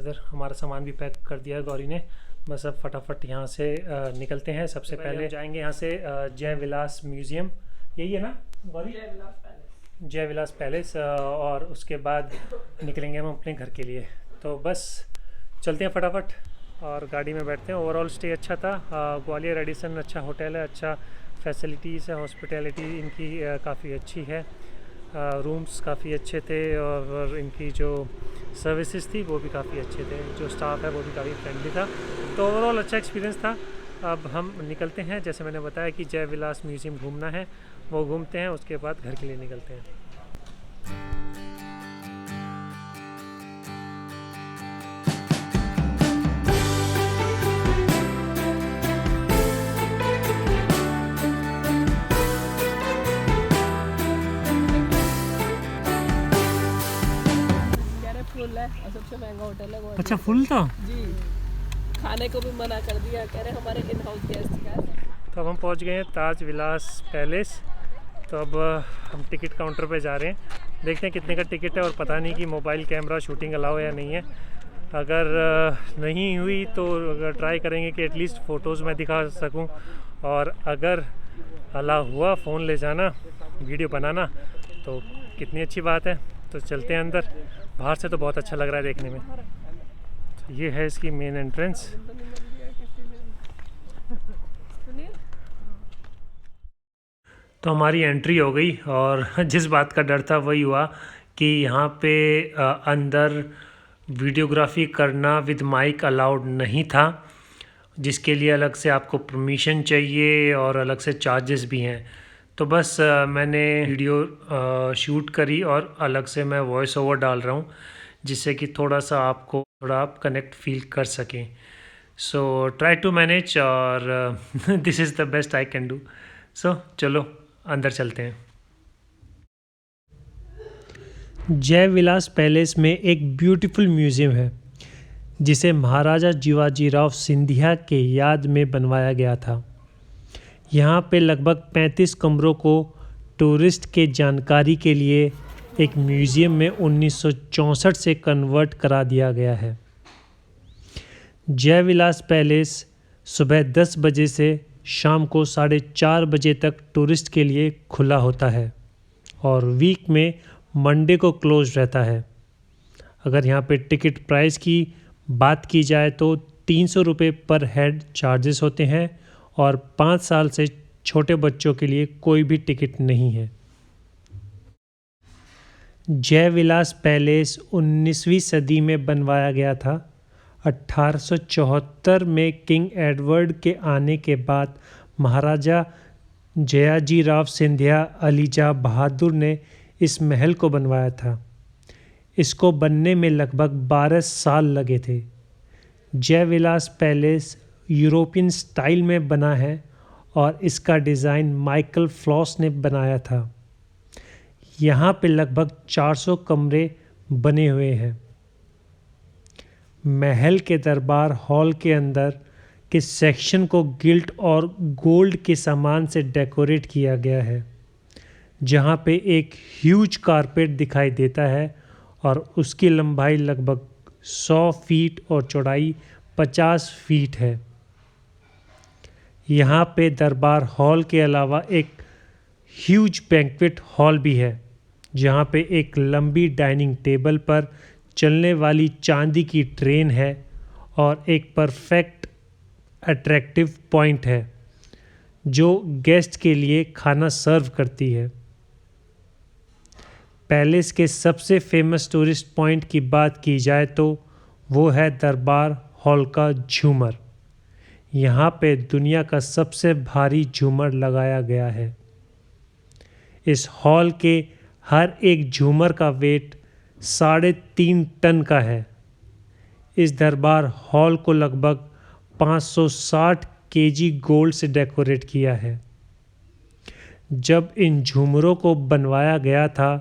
इधर हमारा सामान भी पैक कर दिया गौरी ने। बस अब फटाफट यहाँ से निकलते हैं। सबसे पहले जाएंगे यहाँ से जय विलास म्यूज़ियम, यही है ना गौरी? जय विलास पैलेस। और उसके बाद निकलेंगे हम अपने घर के लिए। तो बस चलते हैं फटाफट और गाड़ी में बैठते हैं। ओवरऑल स्टे अच्छा था। ग्वालियर रेडिसन अच्छा होटल है, अच्छा फैसिलिटीज़ है, हॉस्पिटैलिटी इनकी काफ़ी अच्छी है, रूम्स काफ़ी अच्छे थे और इनकी जो सर्विसेज थी वो भी काफ़ी अच्छे थे, जो स्टाफ है वो भी काफ़ी फ्रेंडली था। तो ओवरऑल अच्छा एक्सपीरियंस था। अब हम निकलते हैं, जैसे मैंने बताया कि जय विलास म्यूज़ियम घूमना है, वो घूमते हैं, उसके बाद घर के लिए निकलते हैं। फुल है और सबसे महंगा होटल है वो। अच्छा फुल था जी, खाने को भी मना कर दिया, कह रहे हमारे इन हाउस गेस्ट का। तो अब हम पहुंच गए हैं ताज विलास पैलेस। तो अब हम टिकट काउंटर पे जा रहे हैं, देखते हैं कितने का टिकट है। और पता नहीं कि मोबाइल कैमरा शूटिंग अलाउ है या नहीं है। अगर नहीं हुई तो अगर ट्राई करेंगे कि एटलीस्ट फ़ोटोज़ मैं दिखा सकूं, और अगर अलाउ हुआ फ़ोन ले जाना, वीडियो बनाना, तो कितनी अच्छी बात है। तो चलते हैं अंदर। बाहर से तो बहुत अच्छा लग रहा है देखने में। तो ये है इसकी मेन एंट्रेंस। तो हमारी एंट्री हो गई और जिस बात का डर था वही हुआ कि यहाँ पे अंदर वीडियोग्राफी करना विद माइक अलाउड नहीं था, जिसके लिए अलग से आपको परमिशन चाहिए और अलग से चार्जेस भी हैं। तो बस मैंने वीडियो शूट करी और अलग से मैं वॉइस ओवर डाल रहा हूँ, जिससे कि थोड़ा सा आपको थोड़ा आप कनेक्ट फील कर सकें। सो ट्राई टू मैनेज और this is the best I can do. So चलो अंदर चलते हैं। जय विलास पैलेस में एक ब्यूटीफुल म्यूज़ियम है जिसे महाराजा जीवाजीराव सिंधिया के याद में बनवाया गया था। यहाँ पे लगभग 35 कमरों को टूरिस्ट के जानकारी के लिए एक म्यूज़ियम में 1964 से कन्वर्ट करा दिया गया है। जय विलास पैलेस सुबह 10 बजे से शाम को 4:30 बजे तक टूरिस्ट के लिए खुला होता है और वीक में मंडे को क्लोज रहता है। अगर यहाँ पे टिकट प्राइस की बात की जाए तो 300 रुपये पर हेड चार्जेस होते हैं और 5 साल से छोटे बच्चों के लिए कोई भी टिकट नहीं है। जय विलास पैलेस 19वीं सदी में बनवाया गया था। 1874 में किंग एडवर्ड के आने के बाद महाराजा जयाजीराव सिंधिया अलीजा बहादुर ने इस महल को बनवाया था। इसको बनने में लगभग 12 साल लगे थे। Jai Vilas palace European style में बना है और इसका डिज़ाइन माइकल फ्लॉस ने बनाया था। यहाँ पे लगभग 400 कमरे बने हुए हैं। महल के दरबार हॉल के अंदर के सेक्शन को गिल्ट और गोल्ड के सामान से डेकोरेट किया गया है, जहाँ पे एक ह्यूज कारपेट दिखाई देता है और उसकी लंबाई लगभग 100 फीट और चौड़ाई 50 फीट है। यहाँ पे दरबार हॉल के अलावा एक ह्यूज बैंक्वेट हॉल भी है, जहाँ पे एक लंबी डाइनिंग टेबल पर चलने वाली चांदी की ट्रेन है और एक परफेक्ट अट्रैक्टिव पॉइंट है जो गेस्ट के लिए खाना सर्व करती है। पैलेस के सबसे फेमस टूरिस्ट पॉइंट की बात की जाए तो वो है दरबार हॉल का झूमर। यहाँ पे दुनिया का सबसे भारी झूमर लगाया गया है। इस हॉल के हर एक झूमर का वेट 3.5 टन का है। इस दरबार हॉल को लगभग 560 केजी गोल्ड से डेकोरेट किया है। जब इन झूमरों को बनवाया गया था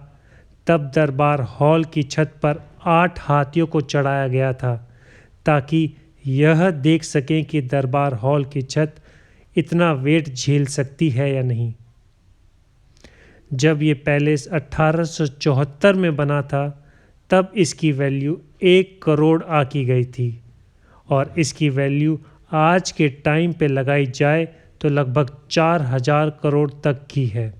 तब दरबार हॉल की छत पर 8 हाथियों को चढ़ाया गया था, ताकि यह देख सकें कि दरबार हॉल की छत इतना वेट झेल सकती है या नहीं। जब ये पैलेस 1874 में बना था तब इसकी वैल्यू 1 करोड़ आकी गई थी और इसकी वैल्यू आज के टाइम पे लगाई जाए तो लगभग 4000 करोड़ तक की है।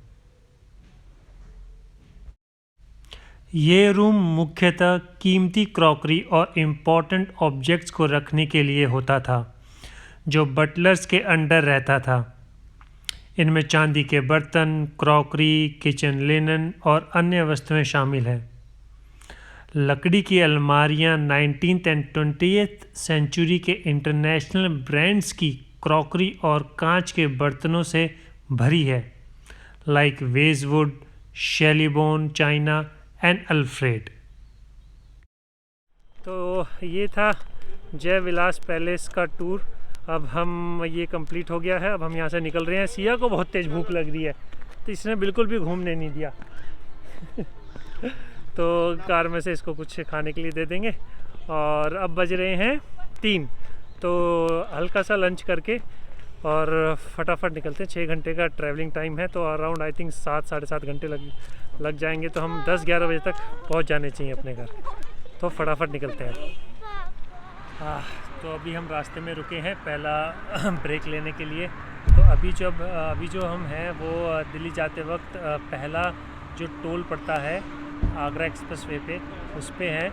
ये रूम मुख्यतः कीमती क्रॉकरी और इम्पोर्टेंट ऑब्जेक्ट्स को रखने के लिए होता था जो बटलर्स के अंडर रहता था। इनमें चांदी के बर्तन, क्रॉकरी, किचन लिनन और अन्य वस्तुएं शामिल हैं। लकड़ी की अलमारियां 19th एंड 20th सेंचुरी के इंटरनेशनल ब्रांड्स की क्रॉकरी और कांच के बर्तनों से भरी है, लाइक वेजवुड, शेलीबोन चाइना एंड अल्फ्रेड। तो ये था जय विलास पैलेस का टूर। अब हम ये कंप्लीट हो गया है, अब हम यहाँ से निकल रहे हैं। सिया को बहुत तेज़ भूख लग रही है तो इसने बिल्कुल भी घूमने नहीं दिया तो कार में से इसको कुछ खाने के लिए दे देंगे। और अब बज रहे हैं 3, तो हल्का सा लंच करके और फटाफट निकलते हैं। 6 घंटे का ट्रैवलिंग टाइम है तो अराउंड आई थिंक 7 साढ़े 7 घंटे लग जाएंगे। तो हम 10-11 बजे तक पहुंच जाने चाहिए अपने घर, तो फटाफट निकलते हैं। तो अभी हम रास्ते में रुके हैं पहला ब्रेक लेने के लिए। तो अभी जो हम हैं वो दिल्ली जाते वक्त पहला जो टोल पड़ता है आगरा एक्सप्रेस वे पे, उस पे है।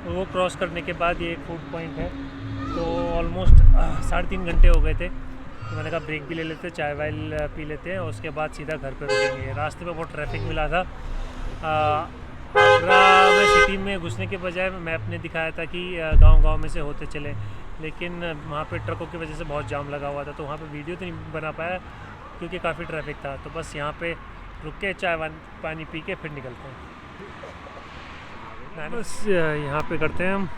वो क्रॉस करने के बाद ये एक फूड पॉइंट है। तो ऑलमोस्ट 3.5 घंटे हो गए थे, तो मैंने कहा ब्रेक भी ले लेते, चाय वाय पी लेते हैं और उसके बाद सीधा घर पे रुकेंगे। रास्ते में बहुत ट्रैफिक मिला था। आगरा में सिटी में घुसने के बजाय मैप ने दिखाया था कि गांव में से होते चले, लेकिन वहाँ पे ट्रकों की वजह से बहुत जाम लगा हुआ था, तो वहाँ पे वीडियो तो नहीं बना पाया क्योंकि काफ़ी ट्रैफिक था। तो बस यहाँ पे रुक के चाय पानी पी के फिर निकलते हैं। बस यहाँ पे करते हैं हम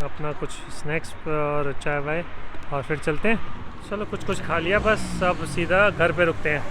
अपना कुछ स्नैक्स और चाय वाय और फिर चलते हैं। चलो कुछ खा लिया, बस अब सीधा घर पे रुकते हैं।